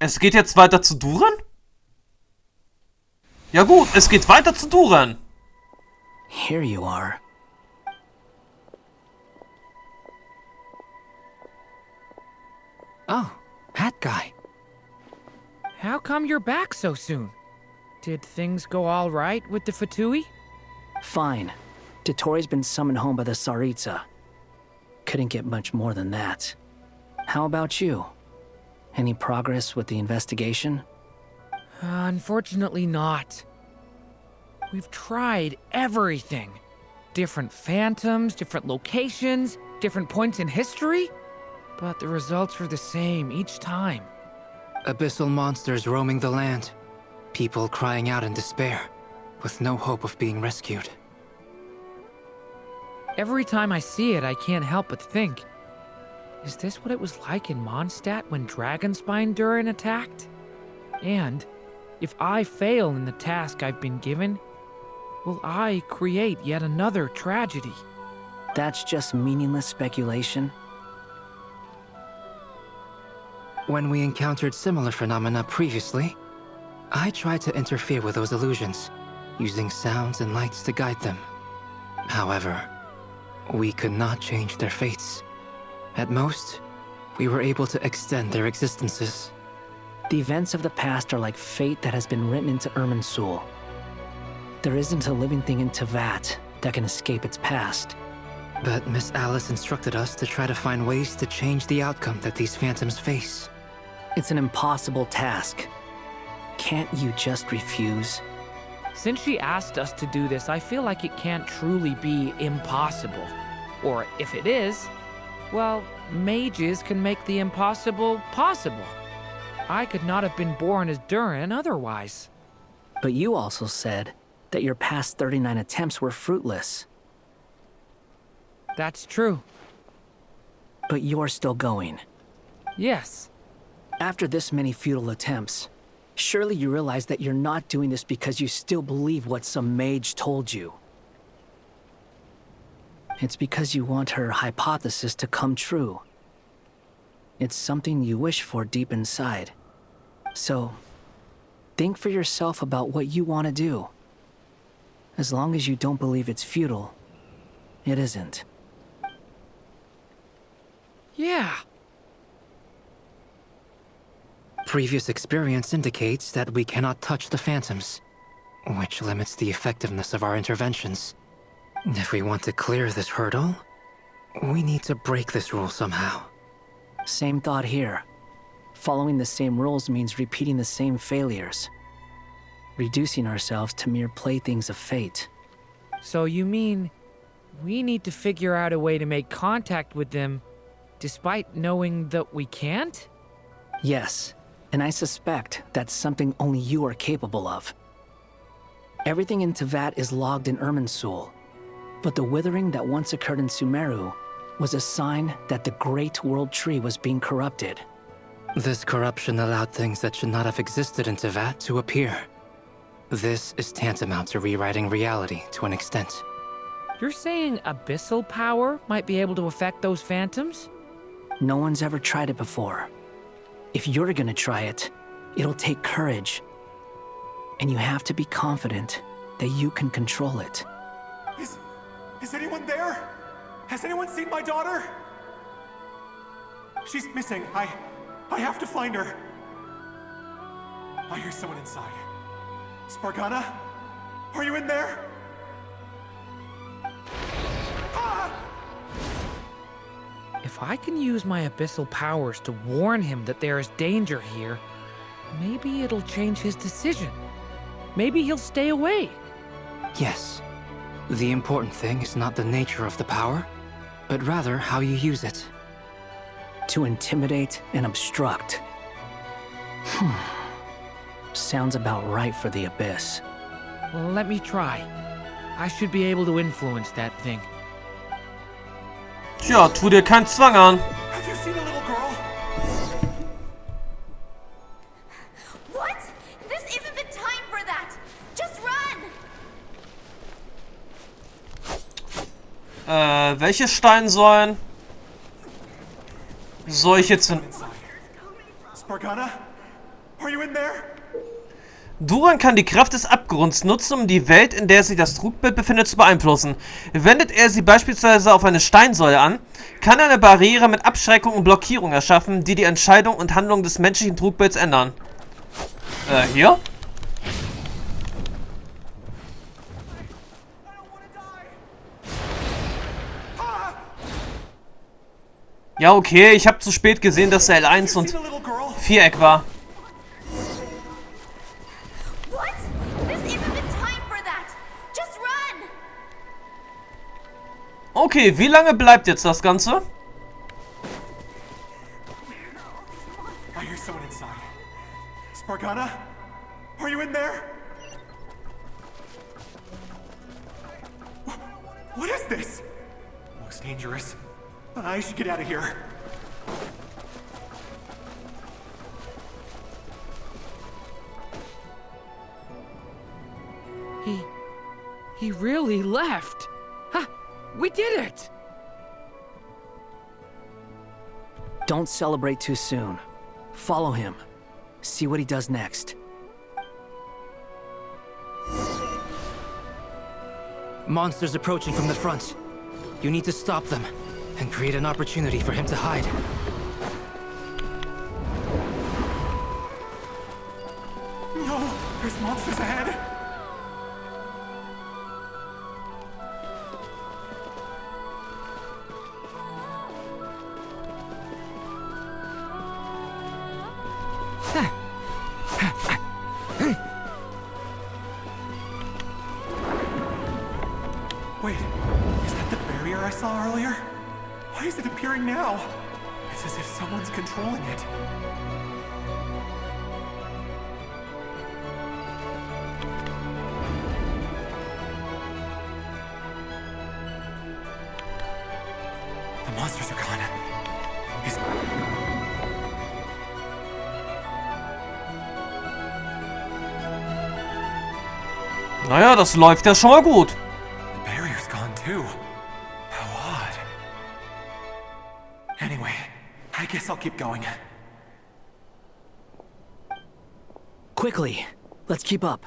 Es geht jetzt weiter zu Duran? Ja gut, es geht weiter zu Duran. Here you are. Oh, that guy. How come you're back so soon? Did things go all right with the Fatui? Fine. Dotori's been summoned home by the Tsaritsa. Couldn't get much more than that. How about you? Any progress with the investigation? Unfortunately not. We've tried everything. Different phantoms, different locations, different points in history. But the results were the same each time. Abyssal monsters roaming the land. People crying out in despair, with no hope of being rescued. Every time I see it, I can't help but think, is this what it was like in Mondstadt when Dragonspine Durin attacked? And if I fail in the task I've been given, will I create yet another tragedy? That's just meaningless speculation. When we encountered similar phenomena previously, I tried to interfere with those illusions, using sounds and lights to guide them. However, we could not change their fates. At most, we were able to extend their existences. The events of the past are like fate that has been written into Irminsul. There isn't a living thing in Teyvat that can escape its past. But Miss Alice instructed us to try to find ways to change the outcome that these phantoms face. It's an impossible task. Can't you just refuse? Since she asked us to do this, I feel like it can't truly be impossible. Or if it is, well, mages can make the impossible possible. I could not have been born as Durin otherwise. But you also said that your past 39 attempts were fruitless. That's true. But you're still going. Yes. After this many futile attempts, surely you realize that you're not doing this because you still believe what some mage told you. It's because you want her hypothesis to come true. It's something you wish for deep inside. So, think for yourself about what you want to do. As long as you don't believe it's futile, it isn't. Yeah. Previous experience indicates that we cannot touch the phantoms, which limits the effectiveness of our interventions. If we want to clear this hurdle, we need to break this rule somehow. Same thought here. Following the same rules means repeating the same failures. Reducing ourselves to mere playthings of fate. So you mean we need to figure out a way to make contact with them despite knowing that we can't? Yes, and I suspect that's something only you are capable of. Everything in Teyvat is logged in Irminsul, but the withering that once occurred in Sumeru was a sign that the Great World Tree was being corrupted. This corruption allowed things that should not have existed in Teyvat to appear. This is tantamount to rewriting reality to an extent. You're saying abyssal power might be able to affect those phantoms? No one's ever tried it before. If you're gonna try it, it'll take courage. And you have to be confident that you can control it. Is anyone there? Has anyone seen my daughter? She's missing. I have to find her. I hear someone inside. Spargana? Are you in there? Ah! If I can use my abyssal powers to warn him that there is danger here, maybe it'll change his decision. Maybe he'll stay away. Yes. The important thing is not the nature of the power, but rather how you use it. To intimidate and obstruct. Sounds about right for the Abyss. Well, let me try. I should be able to influence that thing. Tja, tu dir keinen Zwang an. Have you seen a little girl? What? This isn't the time for that! Just run! Welche Steinsäulen soll ich jetzt... Inside. Spargana? Are you in there? Duran kann die Kraft des Abgrunds nutzen, um die Welt, in der sich das Trugbild befindet, zu beeinflussen. Wendet er sie beispielsweise auf eine Steinsäule an, kann er eine Barriere mit Abschreckung und Blockierung erschaffen, die die Entscheidung und Handlung des menschlichen Trugbilds ändern. Hier? Ja, okay, ich habe zu spät gesehen, dass der L1 und Viereck war. What? This isn't the time for that. Just run. Okay, wie lange bleibt jetzt das Ganze? I hear someone inside. Spargana? Are you in there? What is this? Looks dangerous. I should get out of here. He really left. Ha! We did it! Don't celebrate too soon. Follow him. See what he does next. Monsters approaching from the front. You need to stop them and create an opportunity for him to hide. No, there's monsters ahead. Wait, is that the barrier I saw earlier? Why is it appearing now? It's as if someone's controlling it. The monsters are gone. Is... Naja, das läuft ja schon mal gut. The barrier's gone too. How odd. Anyway, I guess I'll keep going. Quickly, let's keep up.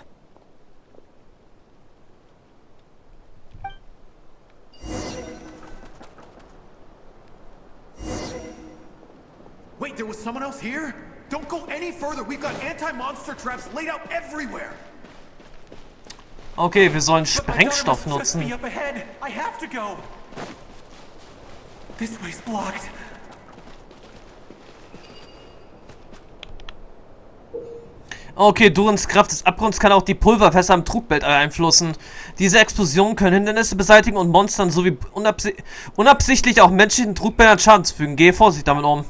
Wait, there was someone else here? Don't go any further. We've got anti-monster traps laid out everywhere. Okay, wir sollen But my daughter Sprengstoff must just be nutzen. up ahead. I have to go. This way's blocked. Okay, Durans Kraft des Abgrunds kann auch die Pulverfässer im Trugbild beeinflussen. Diese Explosionen können Hindernisse beseitigen und Monstern sowie unabsichtlich auch menschlichen Trugbildern Schaden zufügen. Gehe vorsichtig damit um.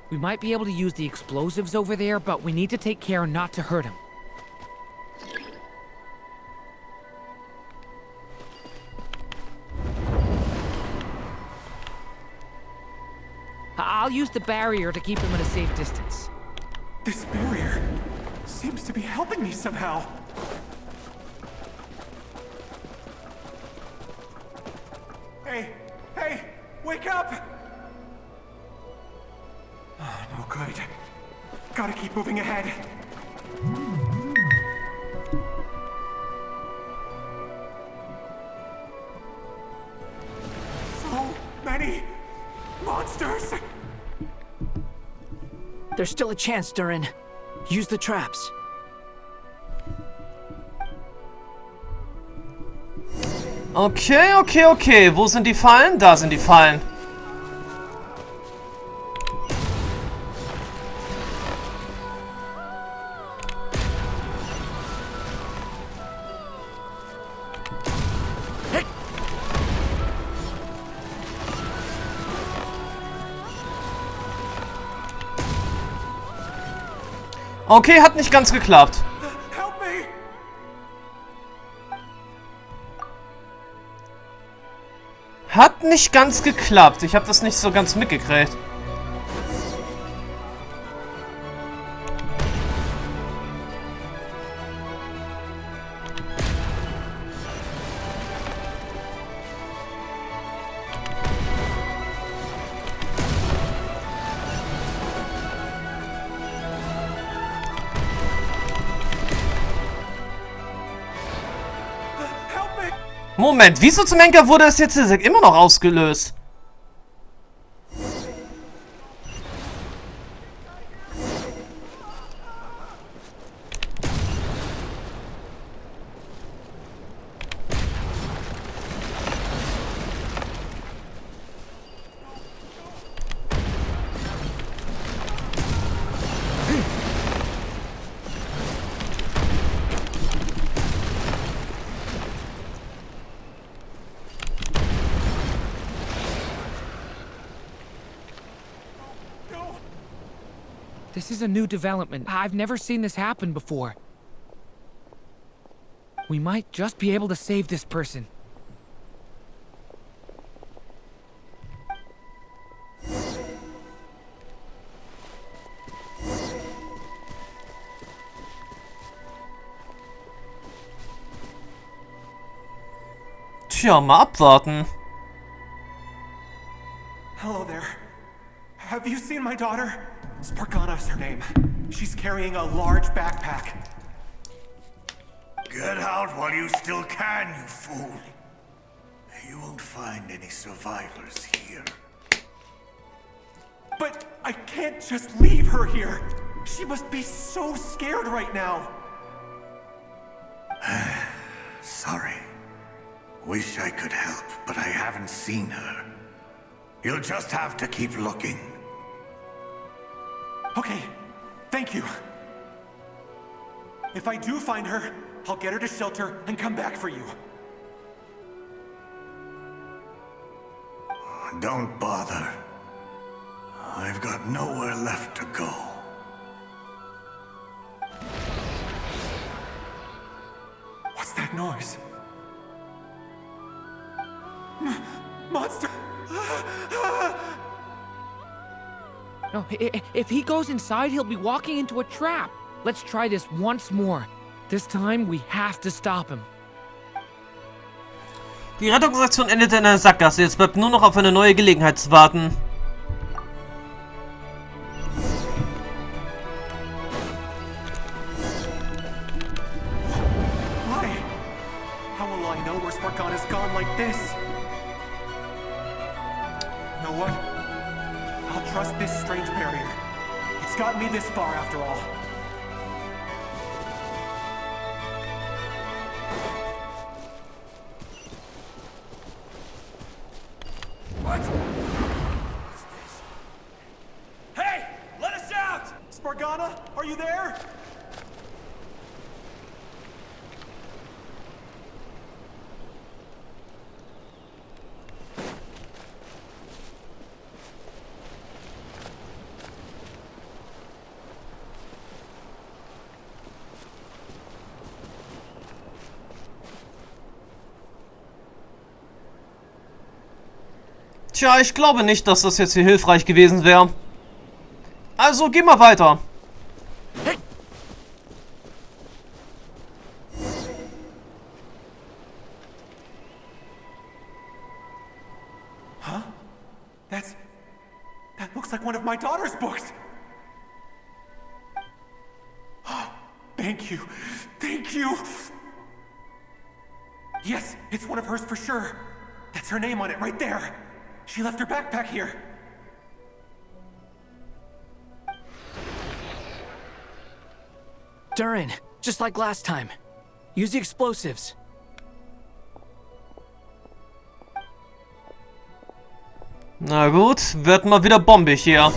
We might be able to use the explosives over there, but we need to take care not to hurt him. I'll use the barrier to keep him at a safe distance. This barrier seems to be helping me somehow. Hey, hey, wake up! Oh, no good. Gotta keep moving ahead. So many monsters! There's still a chance, Durin. Use the traps. Okay, okay, okay. Wo sind die Fallen? Da sind die Fallen. Okay, hat nicht ganz geklappt. Help me! Hat nicht ganz geklappt. Ich habe das nicht so ganz mitgekriegt. Moment, wieso zum Henker wurde das jetzt immer noch ausgelöst? This is a new development. I've never seen this happen before. We might just be able to save this person. Tja, mal abwarten. Hello there. Have you seen my daughter? Spargana's her name. She's carrying a large backpack. Get out while you still can, you fool. You won't find any survivors here. But I can't just leave her here. She must be so scared right now. Sorry. Wish I could help, but I haven't seen her. You'll just have to keep looking. Okay, thank you. If I do find her, I'll get her to shelter and come back for you. Don't bother. I've got nowhere left to go. What's that noise? Monster! No, if he goes inside, he'll be walking into a trap. Let's try this once more. This time, we have to stop him. Die Rettungsaktion endete in einer Sackgasse. Jetzt bleibt nur noch auf eine neue Gelegenheit zu warten. Why? How will I know where Spargana's gone like this? You know what? I'll trust this strange barrier. It's got me this far after all. What? What's this? Hey! Let us out! Spargana, are you there? Tja, ich glaube nicht, dass das jetzt hier hilfreich gewesen wäre. Also, geh mal weiter. Huh? That looks like one of my daughter's books. Thank you. Thank you. Yes, it's one of hers for sure. That's her name on it right there. She left her backpack here. Durin, just like last time. Use the explosives. Na gut, wird mal wieder bombig hier.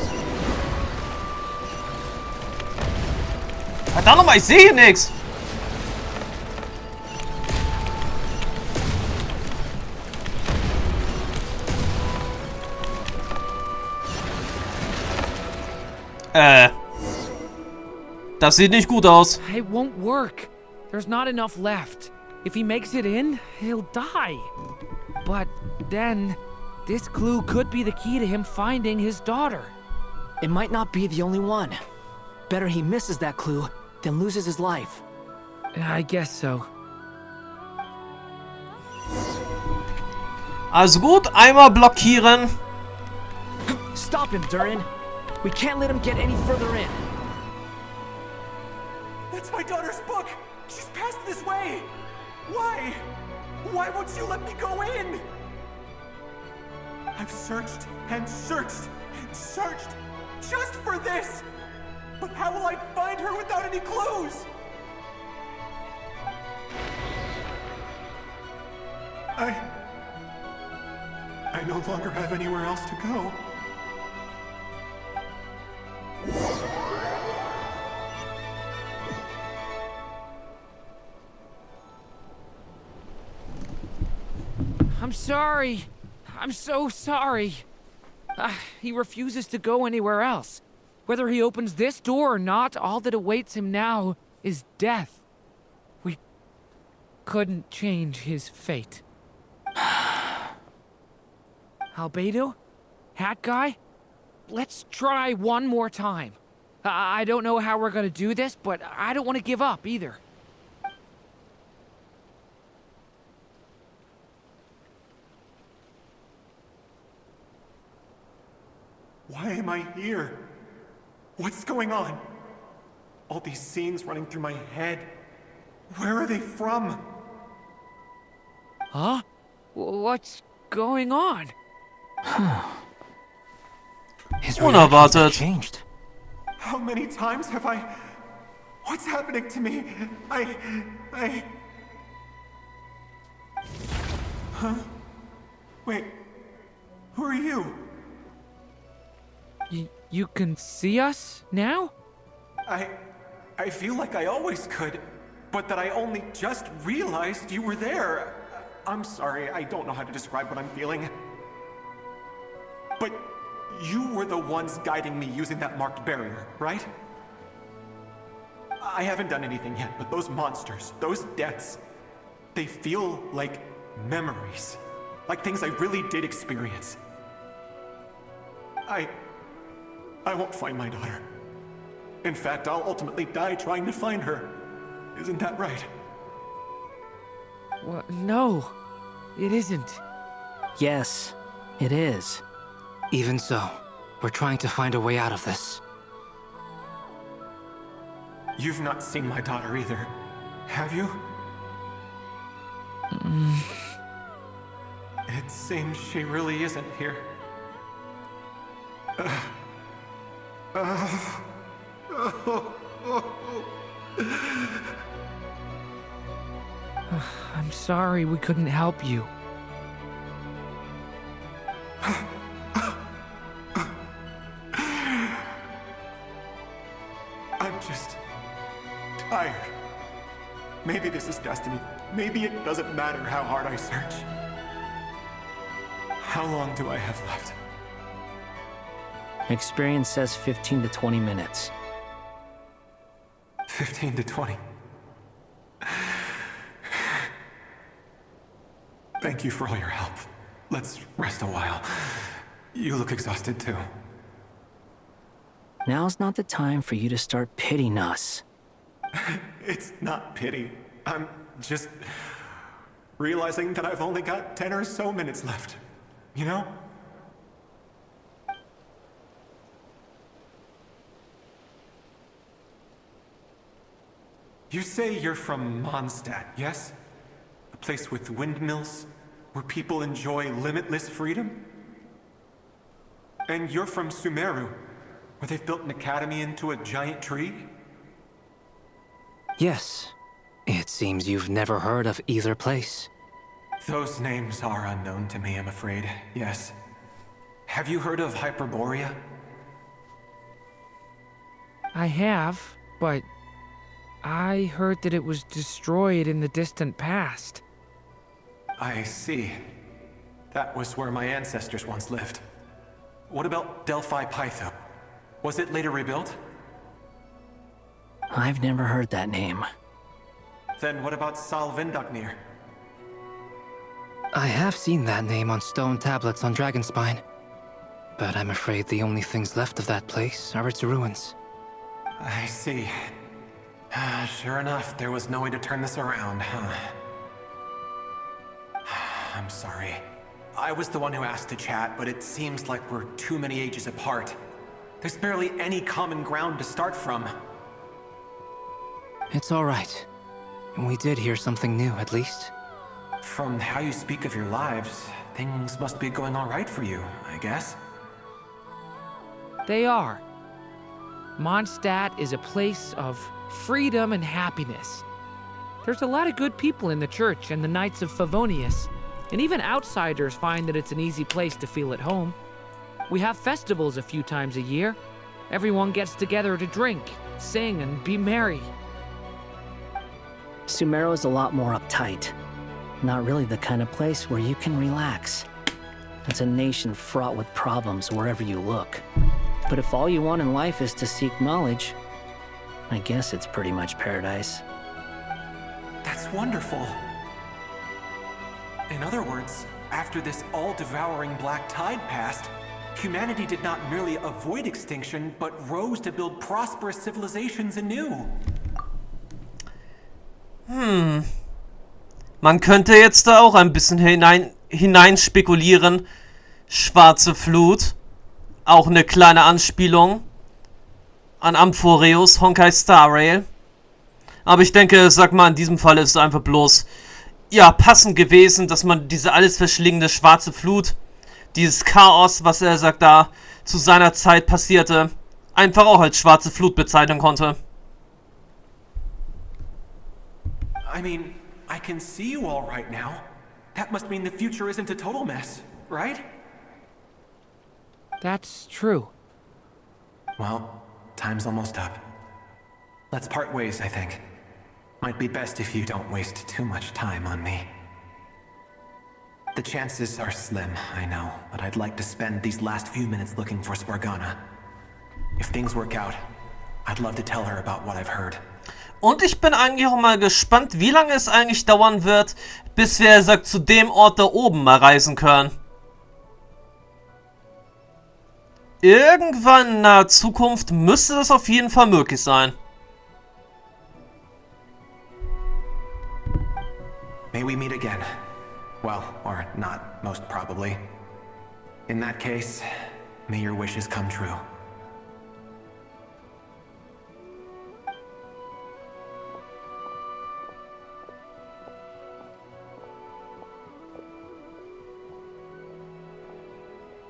Verdammt nochmal, ich sehe hier nichts. Das sieht nicht gut aus. It won't work. There's not enough left. If he makes it in, he'll die. But then, this clue could be the key to him finding his daughter. It might not be the only one. Better he misses that clue than loses his life. I guess so. Also gut, einmal blockieren. Stop him, Durin. We can't let him get any further in. That's my daughter's book. She's passed this way. Why? Why won't you let me go in? I've searched and searched and searched just for this! But how will I find her without any clues? I no longer have anywhere else to go. I'm sorry. I'm so sorry. He refuses to go anywhere else. Whether he opens this door or not, all that awaits him now is death. We couldn't change his fate. Albedo? Hat guy? Let's try one more time. I don't know how we're gonna do this, but I don't want to give up either. Why am I here? What's going on? All these scenes running through my head. Where are they from? Huh? What's going on? His Unerwartet. reactions have changed. How many times have I... What's happening to me? Huh? Wait. Who are you? You can see us now? I feel like I always could, but that I only just realized you were there. I'm sorry, I don't know how to describe what I'm feeling. But you were the ones guiding me using that marked barrier, right? I haven't done anything yet, but those monsters, those deaths, they feel like memories. Like things I really did experience. I won't find my daughter. In fact, I'll ultimately die trying to find her. Isn't that right? No, it isn't. Yes, it is. Even so, we're trying to find a way out of this. You've not seen my daughter either, have you? It seems she really isn't here. I'm sorry we couldn't help you. I'm just tired. Maybe this is destiny. Maybe it doesn't matter how hard I search. How long do I have left? Experience says 15 to 20 minutes. 15 to 20. Thank you for all your help. Let's rest a while. You look exhausted too. Now's not the time for you to start pitying us. It's not pity. I'm just realizing that I've only got 10 or so minutes left. You know? You say you're from Mondstadt, yes? A place with windmills, where people enjoy limitless freedom? And you're from Sumeru, where they've built an academy into a giant tree? Yes. It seems you've never heard of either place. Those names are unknown to me, I'm afraid, yes. Have you heard of Hyperborea? I have, but I heard that it was destroyed in the distant past. I see. That was where my ancestors once lived. What about Delphi Pytho? Was it later rebuilt? I've never heard that name. Then what about Sal Vindaknir? I have seen that name on stone tablets on Dragonspine. But I'm afraid the only things left of that place are its ruins. I see. Sure enough, there was no way to turn this around, huh? I'm sorry. I was the one who asked to chat, but it seems like we're too many ages apart. There's barely any common ground to start from. It's all right. We did hear something new, at least. From how you speak of your lives, things must be going all right for you, I guess. They are. Mondstadt is a place of freedom and happiness. There's a lot of good people in the church and the Knights of Favonius, and even outsiders find that it's an easy place to feel at home. We have festivals a few times a year. Everyone gets together to drink, sing, and be merry. Sumeru is a lot more uptight. Not really the kind of place where you can relax. It's a nation fraught with problems wherever you look. But if all you want in life is to seek knowledge, I guess it's pretty much paradise. That's wonderful. In other words, after this all-devouring black tide passed, humanity did not merely avoid extinction, but rose to build prosperous civilizations anew. Man könnte jetzt da auch ein bisschen hinein spekulieren. Schwarze Flut. Auch eine kleine Anspielung an Amphoreus, Honkai Star Rail. Aber ich denke, sag mal, in diesem Fall ist es einfach bloß, ja, passend gewesen, dass man diese alles verschlingende schwarze Flut, dieses Chaos, was er sagt da zu seiner Zeit passierte, einfach auch als schwarze Flut bezeichnen konnte. I mean, I can see you all right now. That must mean the future isn't a total mess, right? That's true. Well, time's almost up. Let's part ways, I think. Might be best if you don't waste too much time on me. The chances are slim, I know, but I'd like to spend these last few minutes looking for Spargana. If things work out, I'd love to tell her about what I've heard. Und ich bin eigentlich auch mal gespannt, wie lange es eigentlich dauern wird, bis wir, sagt, zu dem Ort da oben mal reisen können. Irgendwann in naher Zukunft müsste das auf jeden Fall möglich sein. May we meet again. Well, or not, most probably. In that case, may your wishes come true.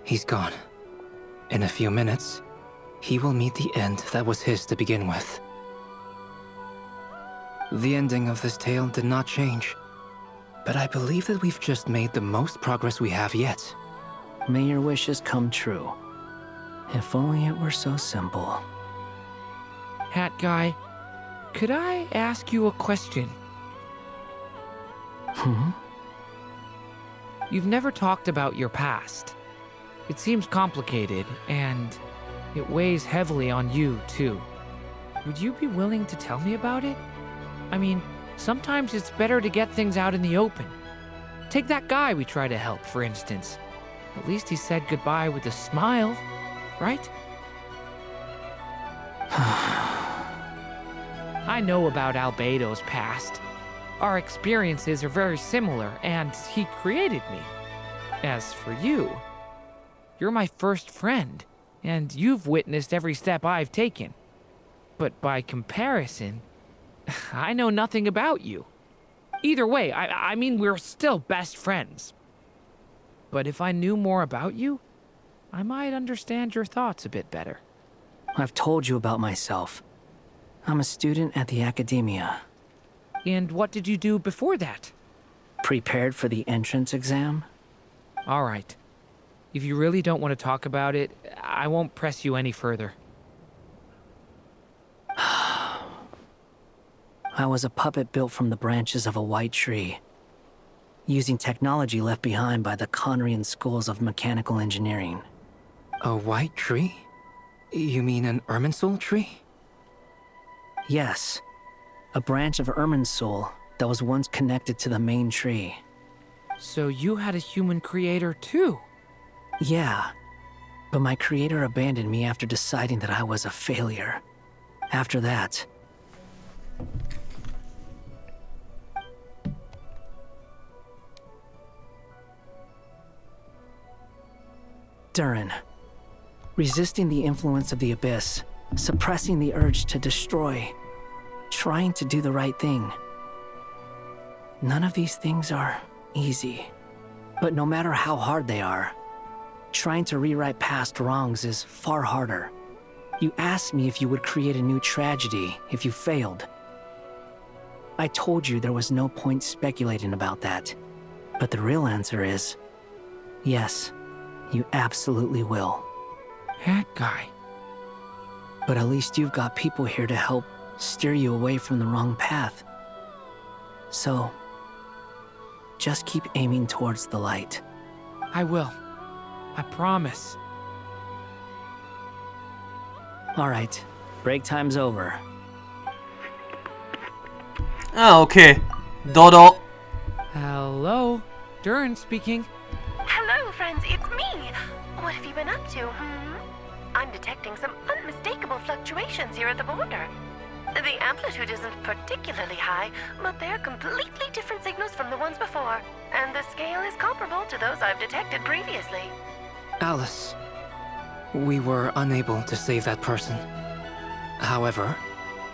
He's gone. In a few minutes, he will meet the end that was his to begin with. The ending of this tale did not change, but I believe that we've just made the most progress we have yet. May your wishes come true. If only it were so simple. Hat Guy, could I ask you a question? You've never talked about your past. It seems complicated, and it weighs heavily on you, too. Would you be willing to tell me about it? I mean, sometimes it's better to get things out in the open. Take that guy we try to help, for instance. At least he said goodbye with a smile, right? I know about Albedo's past. Our experiences are very similar, and he created me. As for you, you're my first friend, and you've witnessed every step I've taken. But by comparison, I know nothing about you. Either way, I mean, we're still best friends. But if I knew more about you, I might understand your thoughts a bit better. I've told you about myself. I'm a student at the Academia. And what did you do before that? Prepared for the entrance exam? All right. If you really don't want to talk about it, I won't press you any further. I was a puppet built from the branches of a white tree, using technology left behind by the Conrian schools of mechanical engineering. A white tree? You mean an Irminsul tree? Yes, a branch of Irminsul that was once connected to the main tree. So you had a human creator too? Yeah, but my creator abandoned me after deciding that I was a failure. After that, Durin, resisting the influence of the Abyss, suppressing the urge to destroy, trying to do the right thing. None of these things are easy. But no matter how hard they are, trying to rewrite past wrongs is far harder. You asked me if you would create a new tragedy if you failed. I told you there was no point speculating about that. But the real answer is, yes, you absolutely will. That guy. But at least you've got people here to help steer you away from the wrong path. So, just keep aiming towards the light. I will. I promise. Alright, break time's over. Ah, okay. Dodo. Hello? Durin speaking. Hello, friends, it's me. What have you been up to, I'm detecting some unmistakable fluctuations here at the border. The amplitude isn't particularly high, but they're completely different signals from the ones before, and the scale is comparable to those I've detected previously. Alice, we were unable to save that person. However,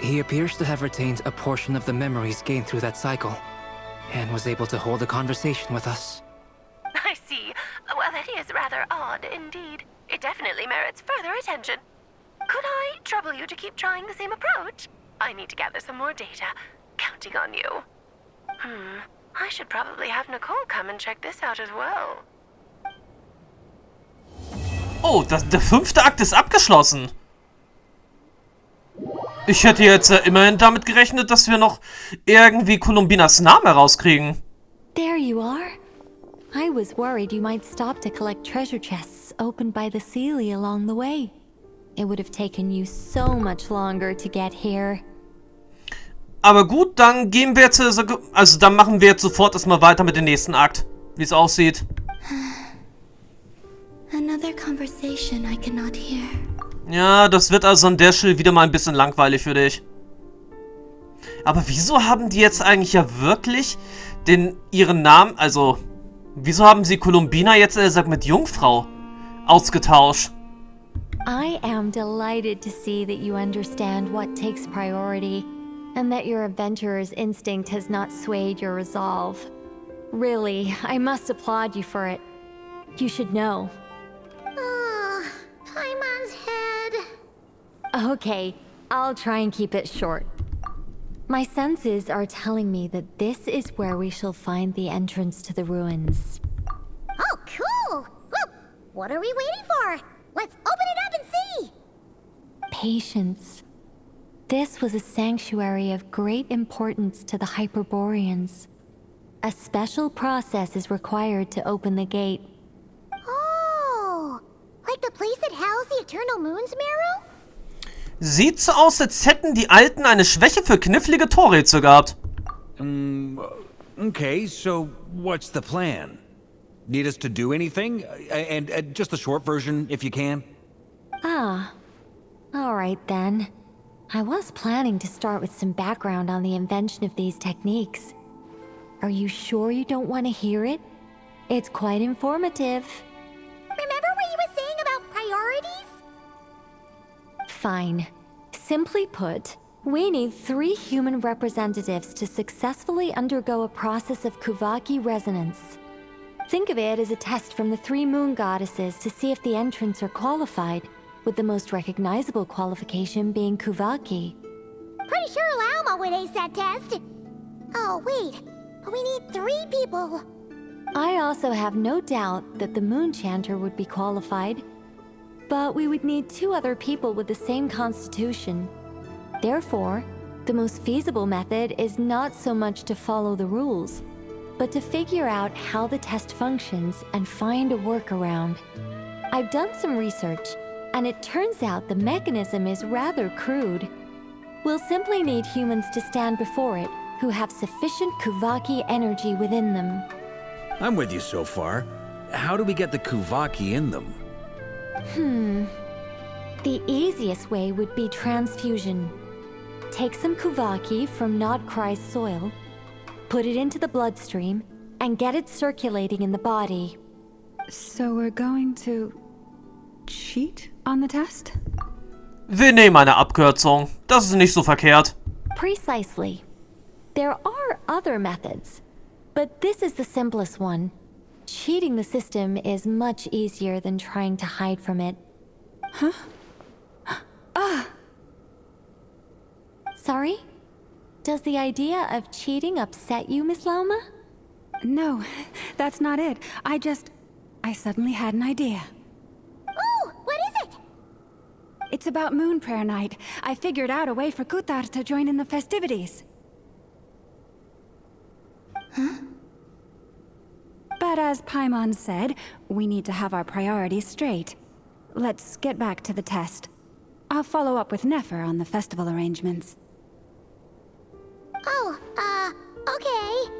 he appears to have retained a portion of the memories gained through that cycle, and was able to hold a conversation with us. I see. Well, that is rather odd indeed. It definitely merits further attention. Could I trouble you to keep trying the same approach? I need to gather some more data. Counting on you. I should probably have Nicole come and check this out as well. Oh, der 5. Akt ist abgeschlossen. Ich hätte jetzt immerhin damit gerechnet, dass wir noch irgendwie Columbinas Namen herauskriegen. There you are. I was worried you might stop to collect treasure chests opened by the Seelie along the way. It would have taken you so much longer to get here. Aber gut, dann gehen wir jetzt, also dann machen wir jetzt sofort erstmal weiter mit dem nächsten Akt, wie es aussieht. Another conversation I cannot hear. Ja, das wird also an der Stelle wieder mal ein bisschen langweilig für dich. Aber wieso haben die jetzt eigentlich ja wirklich ihren Namen, also wieso haben sie Columbina jetzt mit Jungfrau ausgetauscht? I am delighted to see that you understand what takes priority, and that your adventurer's instinct has not swayed your resolve. Really, I must applaud you for it. You should know. Paimon's head. Okay, I'll try and keep it short. My senses are telling me that this is where we shall find the entrance to the ruins. Oh, cool! Well, what are we waiting for? Let's open it up and see! Patience. This was a sanctuary of great importance to the Hyperboreans. A special process is required to open the gate. Oh, like the place that housed the Eternal Moon's Marrow? Sieht so aus, als hätten die Alten eine Schwäche für knifflige Torrätsel gehabt. Okay, so what's the plan? Need us to do anything? And just the short version, if you can. Ah, all right then. I was planning to start with some background on the invention of these techniques. Are you sure you don't want to hear it? It's quite informative. Remember what you were saying about priorities? Fine. Simply put, we need 3 human representatives to successfully undergo a process of Kuvaki resonance. Think of it as a test from the 3 moon goddesses to see if the entrants are qualified, with the most recognizable qualification being Kuvaki. Pretty sure Lauma would ace that test. Oh, wait. We need 3 people. I also have no doubt that the Moon Chanter would be qualified. But we would need 2 other people with the same constitution. Therefore, the most feasible method is not so much to follow the rules, but to figure out how the test functions and find a workaround. I've done some research, and it turns out the mechanism is rather crude. We'll simply need humans to stand before it who have sufficient Kuvaki energy within them. I'm with you so far. How do we get the Kuvaki in them? The easiest way would be transfusion. Take some Kuvaki from Nodcry's soil, put it into the bloodstream, and get it circulating in the body. So we're going to cheat on the test? Wir nehmen eine Abkürzung. Das ist nicht so verkehrt. Precisely. There are other methods. but this is the simplest one. Cheating the system is much easier than trying to hide from it. Huh? Ah! Sorry? Does the idea of cheating upset you, Miss Lauma? No, that's not it. I suddenly had an idea. Oh, what is it? It's about Moon Prayer Night. I figured out a way for Kuthar to join in the festivities. Huh? But as Paimon said, we need to have our priorities straight. Let's get back to the test. I'll follow up with Nefer on the festival arrangements. Oh, okay.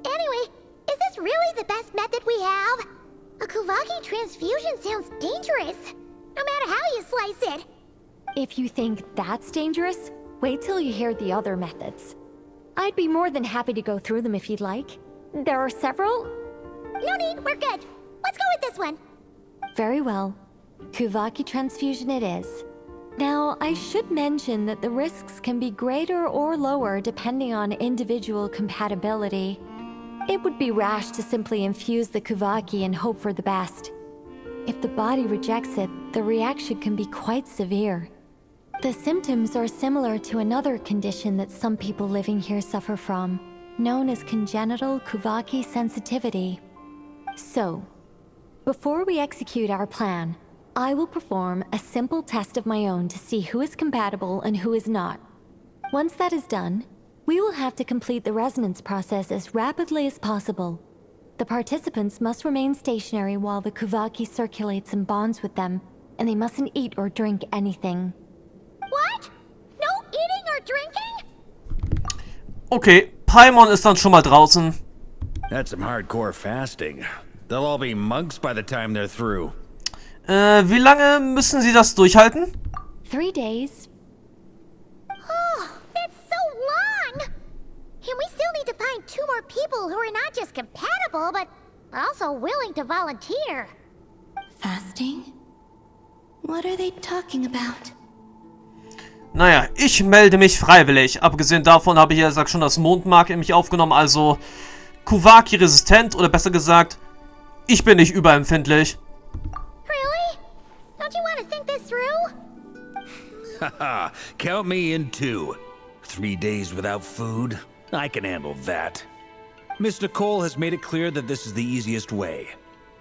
Anyway, is this really the best method we have? A Kuvaki transfusion sounds dangerous, no matter how you slice it. If you think that's dangerous, wait till you hear the other methods. I'd be more than happy to go through them if you'd like. There are several. No need, we're good. Let's go with this one. Very well. Kuvaki transfusion it is. Now, I should mention that the risks can be greater or lower depending on individual compatibility. It would be rash to simply infuse the Kuvaki and hope for the best. If the body rejects it, the reaction can be quite severe. The symptoms are similar to another condition that some people living here suffer from, known as congenital Kuvaki sensitivity. So, before we execute our plan, I will perform a simple test of my own to see who is compatible and who is not. Once that is done, we will have to complete the resonance process as rapidly as possible. The participants must remain stationary while the Kuvaki circulates and bonds with them, and they mustn't eat or drink anything. What? No eating or drinking? Okay, Paimon ist dann schon mal draußen. That's some hardcore fasting. They'll all be monks by the time they're through. Wie lange müssen sie das durchhalten? 3 days. Oh, that's so long! And we still need to find 2 more people who are not just compatible, but also willing to volunteer. Fasting? What are they talking about? Naja, ich melde mich freiwillig. Abgesehen davon habe ich ja gesagt schon das Mondmark in mich aufgenommen, also Kuvaki resistent oder besser gesagt, ich bin nicht überempfindlich. Really? Don't you want to think this through? Haha, count me in too. 3 days without food? I can handle that. Miss Nicole has made it clear that this is the easiest way.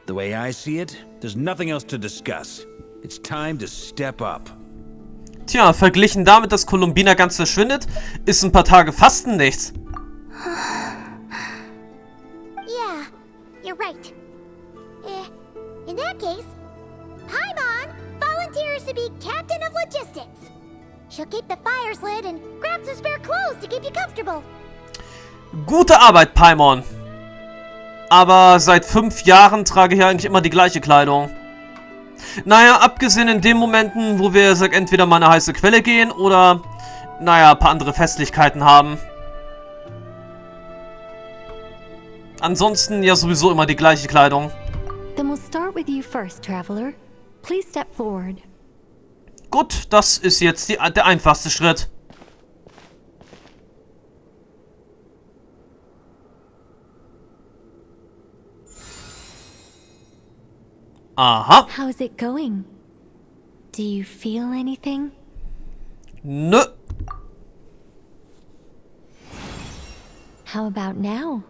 The way I see it, there's nothing else to discuss. It's time to step up. Tja, verglichen damit, dass Columbina ganz verschwindet, ist ein paar Tage Fasten nichts. Yeah, you're right. In that case, Paimon volunteers to be captain of logistics. She'll keep the fires lit and grab some spare clothes to keep you comfortable. Gute Arbeit, Paimon. Aber seit 5 Jahren trage ich eigentlich immer die gleiche Kleidung. Naja, abgesehen in den Momenten, wo wir entweder mal eine heiße Quelle gehen oder, naja, ein paar andere Festlichkeiten haben. Ansonsten ja sowieso immer die gleiche Kleidung. Then we'll start with you first, Traveler. Please step forward. Gut, das ist jetzt der einfachste Schritt. Aha. How's it going? Do you feel anything? Nö. How about now?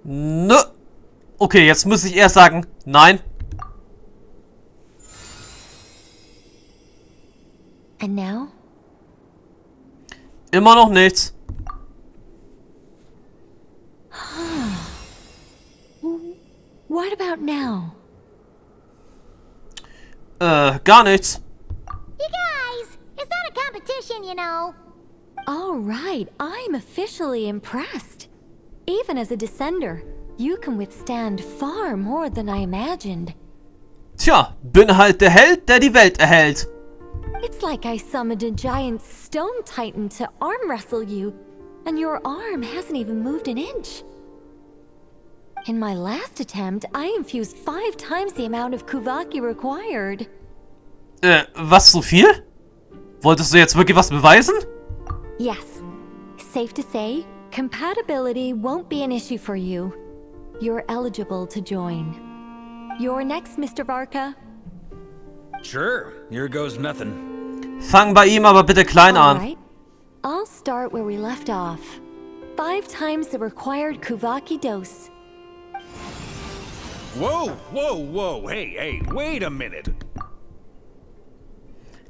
Nö. Okay, jetzt muss ich erst sagen, nein. And now? Immer noch nichts. What about now? Gar nichts. You guys, it's not a competition, you know. All right, I'm officially impressed. Even as a descender, you can withstand far more than I imagined. Tja, bin halt der Held, der die Welt erhält. It's like I summoned a giant stone titan to arm wrestle you, and your arm hasn't even moved an inch. In my last attempt, I infused 5 times the amount of Kuvaki required. Was, so viel? Wolltest du jetzt wirklich was beweisen? Yes. Safe to say, Compatibility won't be an issue for you. You're eligible to join. You're next, Mr. Varka. Sure, here goes nothing. Fang bei ihm aber bitte klein an. Alright. I'll start where we left off. 5 times the required Kuvaki dose. Whoa, whoa, whoa, hey, wait a minute.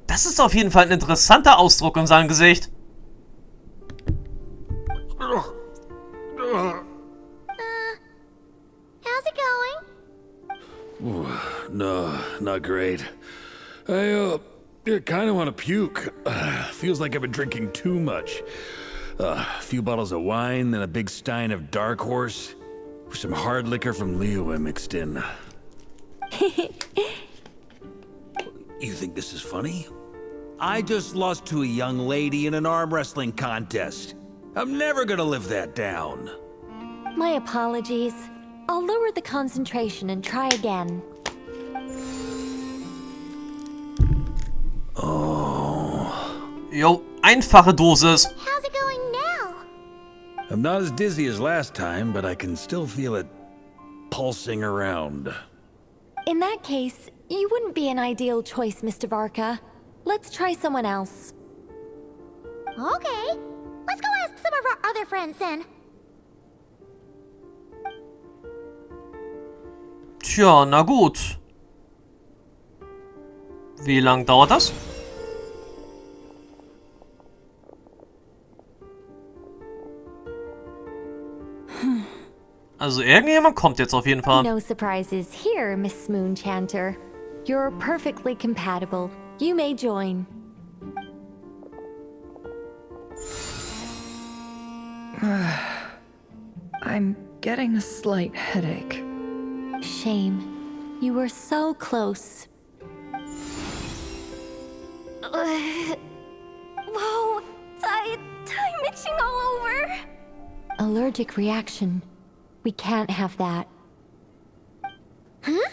Das ist auf jeden Fall ein interessanter Ausdruck in seinem Gesicht. How's it going? No, not great. I kind of want to puke. Feels like I've been drinking too much. A few bottles of wine, then a big stein of Dark Horse. With some hard liquor from Liyue mixed in. You think this is funny? I just lost to a young lady in an arm wrestling contest. I'm never gonna live that down. My apologies. I'll lower the concentration and try again. Jo, einfache Dosis. How's it going now? I'm not as dizzy as last time, but I can still feel it pulsing around. In that case, you wouldn't be an ideal choice, Mr. Varka. Let's try someone else. Okay. Let's go ask some of our other friends then. Tja, na gut. Wie lang dauert das? Also irgendjemand kommt jetzt auf jeden Fall. No surprises here, Miss Moonchanter. You're perfectly compatible. You may join. I'm getting a slight headache. Shame. You were so close. Whoa! I'm itching all over! Allergic reaction. We can't have that. Huh?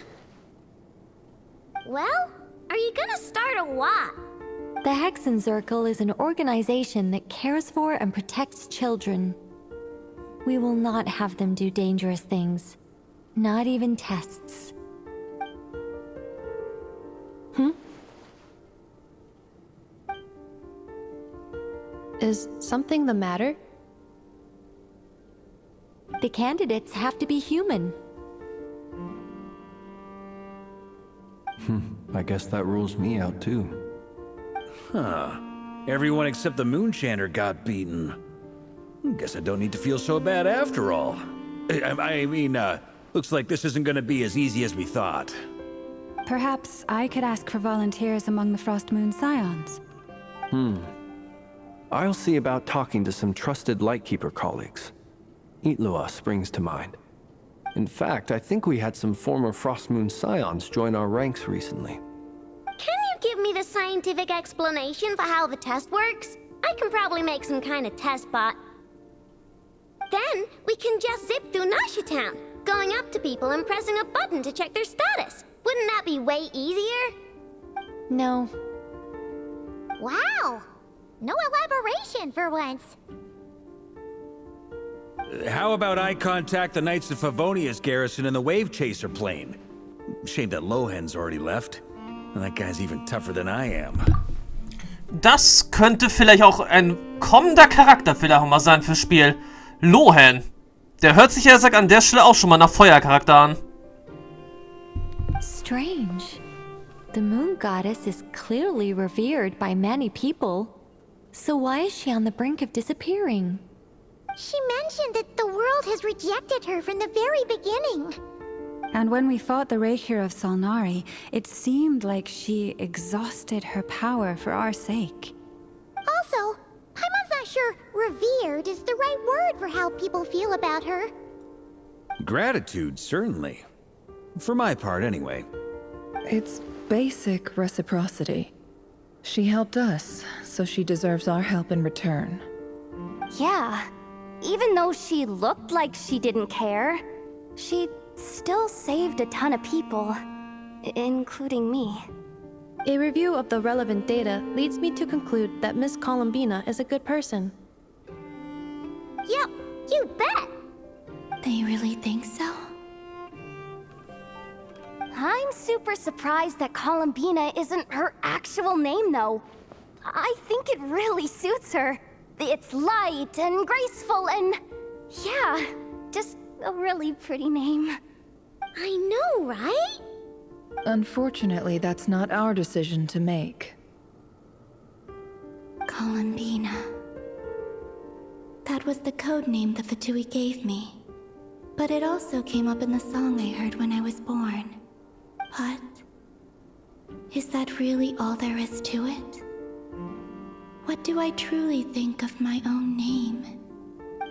Well, are you gonna start a what? The Hexenzirkel is an organization that cares for and protects children. We will not have them do dangerous things. Not even tests. Is something the matter? The candidates have to be human. I guess that rules me out too. Huh. Everyone except the Moonchanter got beaten. Guess I don't need to feel so bad after all. I mean, looks like this isn't gonna be as easy as we thought. Perhaps I could ask for volunteers among the Frost Moon Scions. I'll see about talking to some trusted Lightkeeper colleagues. Itlua springs to mind. In fact, I think we had some former Frost Moon Scions join our ranks recently. Can you give me the scientific explanation for how the test works? I can probably make some kind of test bot. Then, we can just zip through Nasha Town, going up to people and pressing a button to check their status. Wouldn't that be way easier? No. Wow! No elaboration for once. How about I contact the Knights of Favonia's garrison in the Wave Chaser plane? Shame that Lohan's already left. That guy's even tougher than I am. Das könnte vielleicht auch ein kommender Charakter vielleicht auch mal sein fürs Spiel. Lohan. Der hört sich ja gesagt an der Stelle auch schon mal nach Feuercharakter an. Strange. The moon goddess is clearly revered by many people. So why is she on the brink of disappearing? She mentioned that the world has rejected her from the very beginning. And when we fought the Reikir of Solnari, it seemed like she exhausted her power for our sake. Also, Paimon's not sure revered is the right word for how people feel about her. Gratitude, certainly. For my part, anyway. It's basic reciprocity. She helped us, so she deserves our help in return. Yeah. Even though she looked like she didn't care, she still saved a ton of people, including me. A review of the relevant data leads me to conclude that Miss Columbina is a good person. Yep, You bet! They really think so? I'm super surprised that Columbina isn't her actual name, though. I think it really suits her. It's light and graceful and... yeah, just a really pretty name. I know, right? Unfortunately, that's not our decision to make. Columbina. That was the code name the Fatui gave me. But it also came up in the song I heard when I was born. But... is that really all there is to it? What do I truly think of my own name?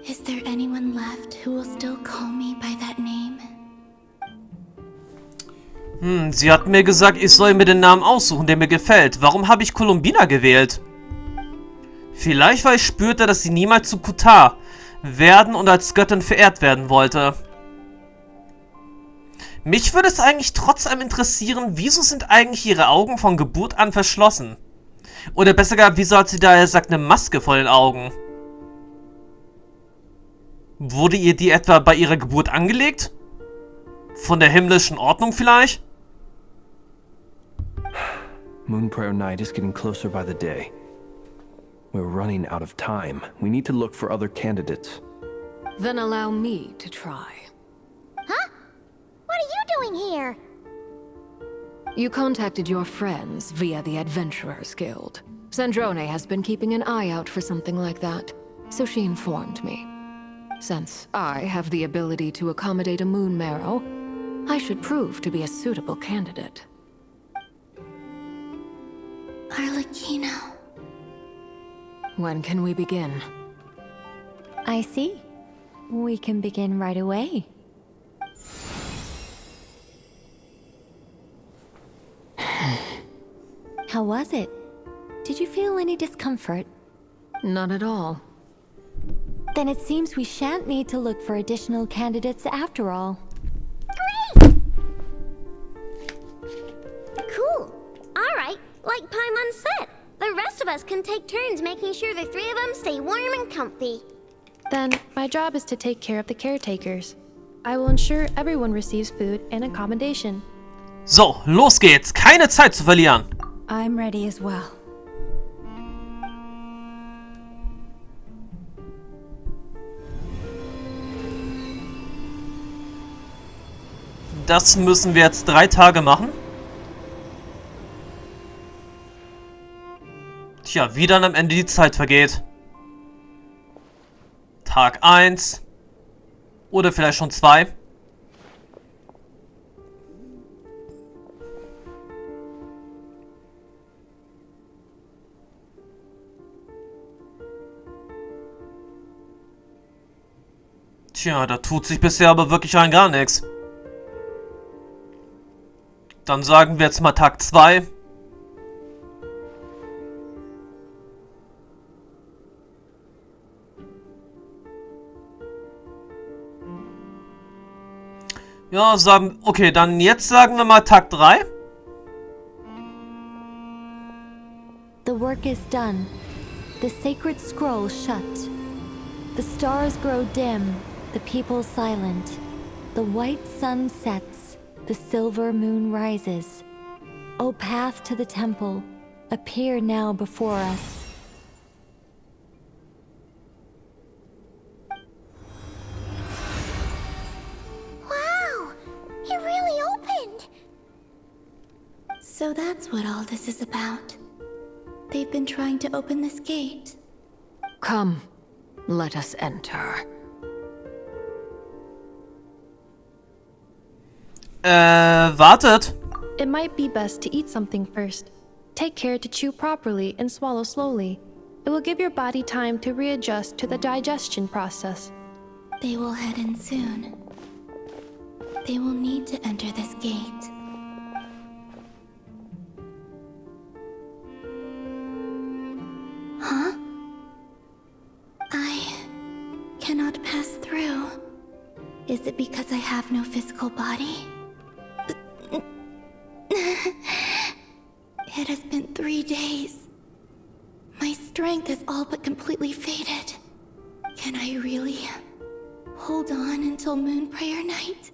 Is there anyone left who will still call me by that name? Sie hat mir gesagt, ich soll mir den Namen aussuchen, der mir gefällt. Warum habe ich Columbina gewählt? Vielleicht, weil ich spürte, dass sie niemals zu Kutar werden und als Göttin verehrt werden wollte. Mich würde es eigentlich trotz allem interessieren, wieso sind eigentlich ihre Augen von Geburt an verschlossen? Oder besser gesagt, wieso hat sie da, er sagt, eine Maske vor den Augen? Wurde ihr die etwa bei ihrer Geburt angelegt? Von der himmlischen Ordnung vielleicht? Moonprayer Night is getting closer by the day. We're running out of time. We need to look for other candidates. Then allow me to try. Huh? What are you doing here? You contacted your friends via the Adventurers Guild. Sandrone has been keeping an eye out for something like that, so she informed me. Since I have the ability to accommodate a moon marrow, I should prove to be a suitable candidate. Arlecchino. When can we begin? I see. We can begin right away. How was it? Did you feel any discomfort? Not at all. Then it seems we shan't need to look for additional candidates after all. Cool. Alright, like Paimon said, the rest of us can take turns making sure the three of them stay warm and comfy. Then, my job is to take care of the caretakers. I will ensure everyone receives food and accommodation. So, los geht's. Keine Zeit zu verlieren. I'm ready as well. Das müssen wir jetzt 3 Tage machen. Tja, wie dann am Ende die Zeit vergeht. Tag 1. Oder vielleicht schon 2. Tja, da tut sich bisher aber wirklich rein gar nichts. Dann sagen wir jetzt mal Tag 2. Ja, sagen... Okay, dann jetzt sagen wir mal Tag 3. The work is done. The sacred scroll shut. The stars grow dim, the people silent. The white sun sets, the silver moon rises. O path to the temple, appear now before us. Wow! It really opened! So that's what all this is about. They've been trying to open this gate. Come, let us enter. Wartet. It might be best to eat something first. Take care to chew properly and swallow slowly. It will give your body time to readjust to the digestion process. They will head in soon. They will need to enter this gate. Huh? I cannot pass through. Is it because I have no physical body? It has been 3 days. My strength has all but completely faded. Can I really Hold on until Moon Prayer Night.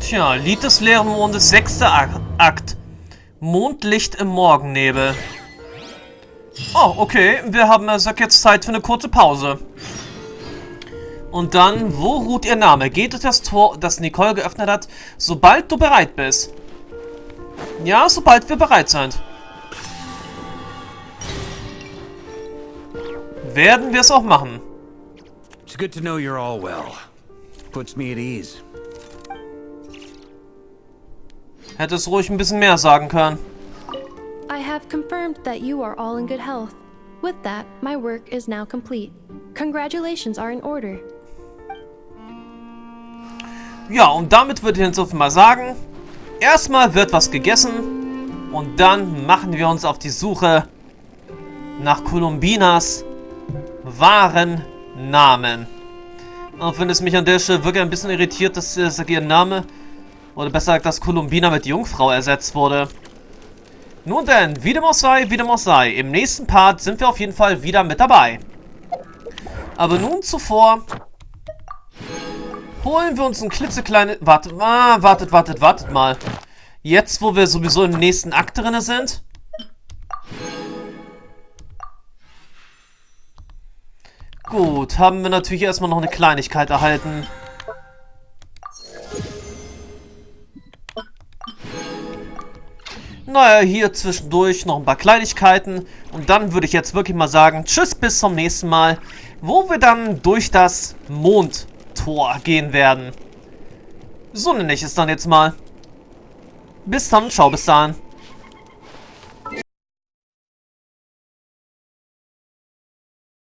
Tja, Lied des leeren Mondes, 6. Akt. Mondlicht im Morgennebel. Oh, okay. Wir haben also jetzt Zeit für eine kurze Pause. Und dann, wo ruht Ihr Name? Geht durch das Tor, das Nicole geöffnet hat, sobald du bereit bist. Ja, sobald wir bereit sind. Werden wir es auch machen. It's good to know you're all well. Puts me at ease. Hätte es ruhig ein bisschen mehr sagen können. I have confirmed that you are all in good health. With that, my work is now complete. Congratulations are in order. Ja, und damit würde ich jetzt mal sagen, erstmal wird was gegessen und dann machen wir uns auf die Suche nach Columbinas wahren Namen. Auch wenn es mich an der Stelle wirklich ein bisschen irritiert, dass ihr Name, oder besser gesagt, dass Columbina mit Jungfrau ersetzt wurde. Nun denn, wie dem auch sei, im nächsten Part sind wir auf jeden Fall wieder mit dabei. Aber nun zuvor holen wir uns ein klitzekleines... Wartet mal. Jetzt, wo wir sowieso im nächsten Akt drin sind. Gut, haben wir natürlich erstmal noch eine Kleinigkeit erhalten. Naja, hier zwischendurch noch ein paar Kleinigkeiten. Und dann würde ich jetzt wirklich mal sagen, tschüss, bis zum nächsten Mal, wo wir dann durch das Mondtor gehen werden. So nenne ich es dann jetzt mal. Bis dann, ciao, bis dann.